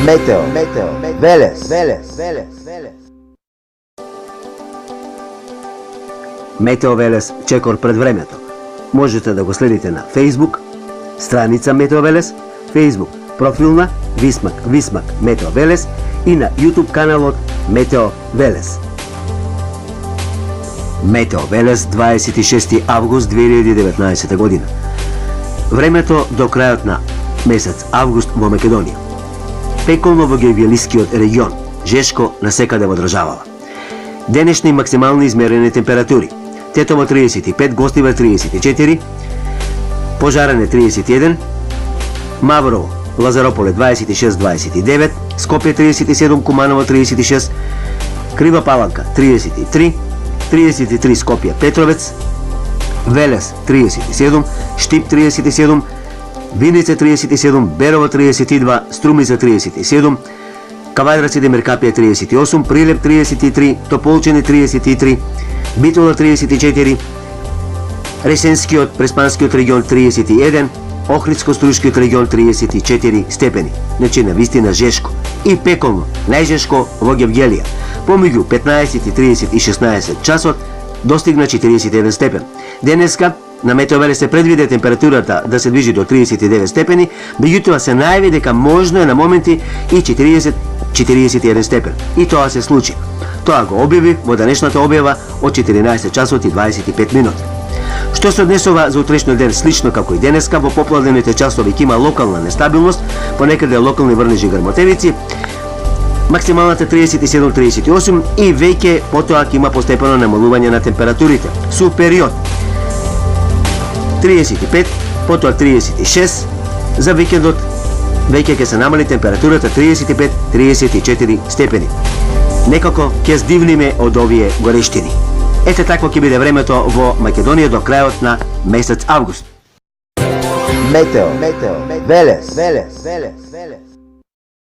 Метео Велес. Метео Велес, чекор пред времето. Можете да го следите на Facebook, страница Метео Велес, Facebook профилна Висмак Метео Велес и на YouTube каналот Метео Велес. Метео Велес, 26 август 2019 година. Времето до крајот на месец август во Македонија. Пеколно во Гевјелискиот регион, жешко насекаде во државава. Денешни максимални измерени температури: Тетово 35, Гостивар 34, Пожарене 31, Маврово, Лазарополе 26-29, Скопје 37, Куманово 36, Крива Паланка 33, 33 Скопје Петровец, Велес 37, Штип 37, Виница 37, Берово 32, Струмица 37, Кавајдра Седемир-Капија 38, Прилеп 33, Тополчине 33, Битола 34, Ресенскиот Преспанскиот регион 31, Охридско-Струшкиот регион 34 степени. Значи на вистина жешко и пеколно, најжешко во Гевгелија. Помеѓу 15 и 30 и 16 часот достигна 41 степен. Денеска на Метео Велес се предвиде температурата да се движи до 39 степени, меѓутоа се најави дека можно е на моменти и 40-41 степен. И тоа се случи. Тоа го објави во денешната објава од 14 часот и 25 минути. Што се однесува за утрешниот ден, слично како и денеска, во попладневните часови ќе има локална нестабилност, понекаде локални врнежи грмотевици, максималната 37-38 и веќе потоа ќе има постепено намалување на температурите. Сув период 35, потоа 36, за викендот веќе ќе се намали температурата 35-34 степени. Некако ќе здивниме од овие горештини. Ете тако ќе биде времето во Македонија до крајот на месец август. Метео Велес.